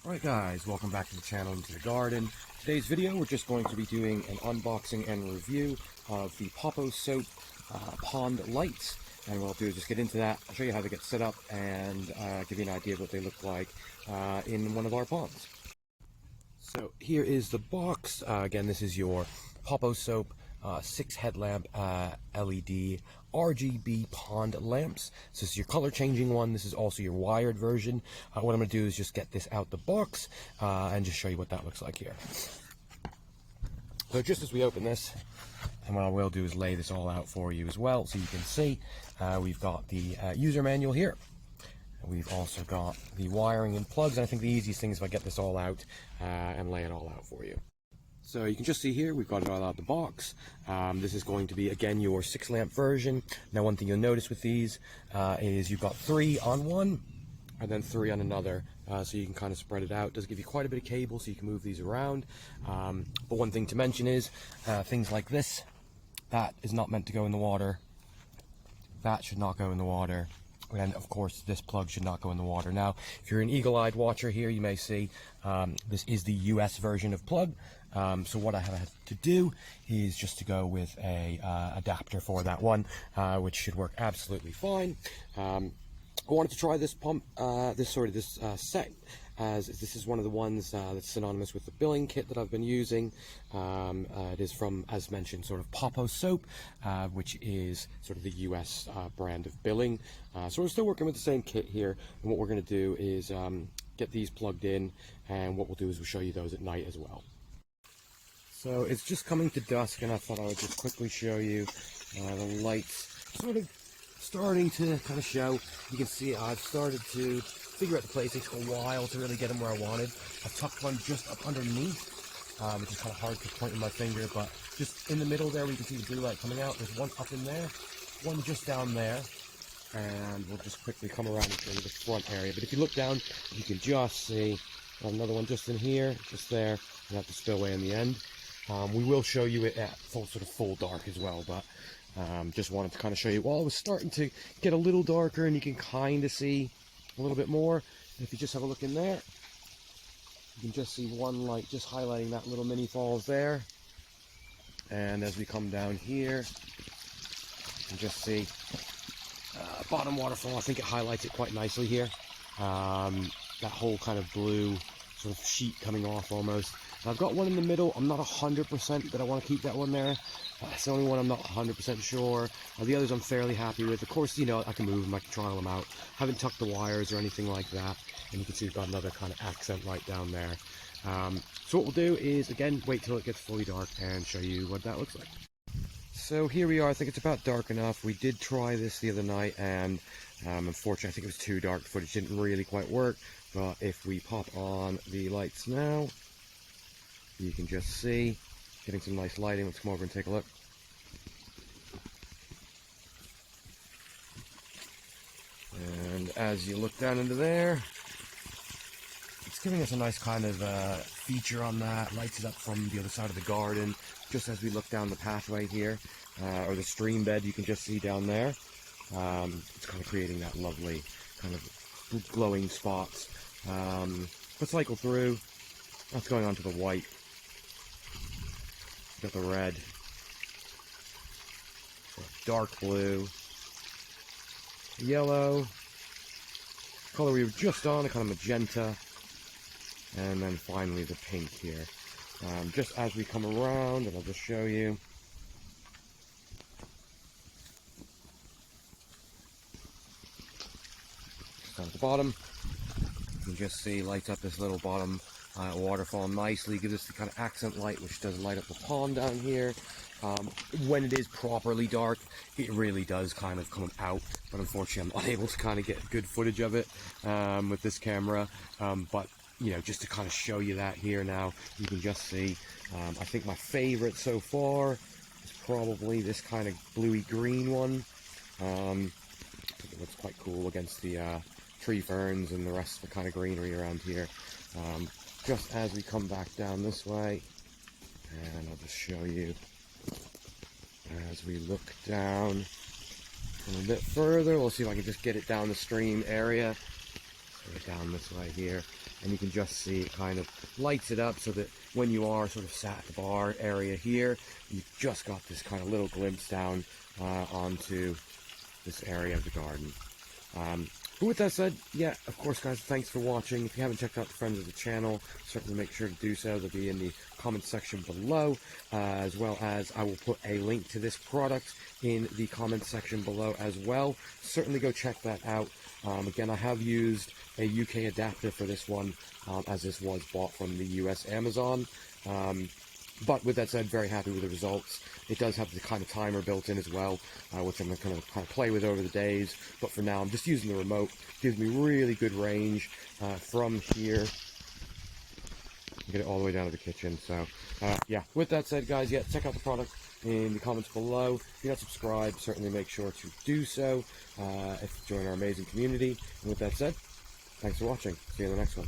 Alright guys, welcome back to the channel and to the garden. Today's video we're just going to be doing an unboxing and review of the Poposoap pond lights. And what I'll do is just get into that, I'll show you how they get set up and give you an idea of what they look like in one of our ponds. So here is the box. Again, this is your Poposoap 6 headlamp LED RGB pond lamps. So this is your color changing one. This is also your wired version. What I'm going to do is just get this out the box and just show you what that looks like here. So just as we open this, and what I will do is lay this all out for you as well so you can see. We've got the user manual here. We've also got the wiring and plugs, and I think the easiest thing is if I get this all out and lay it all out for you. So you can just see here, we've got it all out of the box. This is going to be, again, your 6 lamp version. Now one thing you'll notice with these is you've got 3 on one and then 3 on another, so you can kind of spread it out. It does give you quite a bit of cable so you can move these around. But one thing to mention is things like this, that is not meant to go in the water. That should not go in the water. And of course this plug should not go in the water. Now if you're an eagle-eyed watcher here, you may see this is the US version of plug. So what I have had to do is just to go with a adapter for that one, which should work absolutely fine. I wanted to try this pump, this set, as this is one of the ones that's synonymous with the biling kit that I've been using. It is from, as mentioned, sort of Poposoap, which is sort of the US brand of biling. So we're still working with the same kit here, and what we're going to do is get these plugged in, and what we'll do is we'll show you those at night as well. So it's just coming to dusk, and I thought I would just quickly show you the lights sort of starting to kind of show. You can see I've started to figure out the place. It takes a while to really get them where I wanted. I've tucked one just up underneath, which is kind of hard to point with my finger, but just in the middle there, we can see the blue light coming out. There's one up in there, one just down there, and we'll just quickly come around and show you the front area. But if you look down, you can just see another one just in here, just there, and that's the spillway in the end. We will show you it at full dark as well, but just wanted to kind of show you. Well, it was starting to get a little darker, and you can kind of see a little bit more. If you just have a look in there, you can just see one light just highlighting that little mini falls there. And as we come down here, you can just see bottom waterfall. I think it highlights it quite nicely here. That whole kind of blue sort of sheet coming off almost. I've got one in the middle. I'm not 100%, but I want to keep that one there. That's the only one I'm not 100% sure. The others I'm fairly happy with. Of course, you know, I can move them, I can trial them out. Haven't tucked the wires or anything like that. And you can see we've got another kind of accent light down there. So what we'll do is, again, wait till it gets fully dark and show you what that looks like. So here we are. I think it's about dark enough. We did try this the other night, and unfortunately I think it was too dark. The footage didn't really quite work. But if we pop on the lights now, you can just see, getting some nice lighting. Let's come over and take a look. And as you look down into there, it's giving us a nice kind of feature on that. Lights it up from the other side of the garden, just as we look down the pathway here, or the stream bed you can just see down there. It's kind of creating that lovely kind of glowing spots. Let's cycle through. That's going on to the white. Got the red, dark blue, yellow, color we were just on, a kind of magenta, and then finally the pink here. Just as we come around, and I'll just show you. Just down at the bottom, you can just see lights up this little bottom waterfall nicely, gives us the kind of accent light which does light up the pond down here. When it is properly dark, it really does kind of come out, but unfortunately I'm not able to kind of get good footage of it with this camera. But you know, just to kind of show you that here now, you can just see, I think my favorite so far is probably this kind of bluey green one. I think it looks quite cool against the tree ferns and the rest of the kind of greenery around here. Just as we come back down this way, and I'll just show you as we look down a bit further. We'll see if I can just get it down the stream area. Sort of down this way here. and you can just see it kind of lights it up so that when you are sort of sat at the bar area here, you've just got this kind of little glimpse down onto this area of the garden. But with that said, yeah, of course, guys, thanks for watching. If you haven't checked out the friends of the channel, certainly make sure to do so. They'll be in the comment section below, as well as I will put a link to this product in the comment section below as well. Certainly go check that out. Again, I have used a UK adapter for this one, as this was bought from the US Amazon. But with that said, very happy with the results. It does have the kind of timer built in as well, which I'm going to kind of play with over the days. But for now, I'm just using the remote. Gives me really good range from here. Get it all the way down to the kitchen. So, yeah, with that said, guys, yeah, check out the product in the comments below. If you're not subscribed, certainly make sure to do so if you join our amazing community. And with that said, thanks for watching. See you in the next one.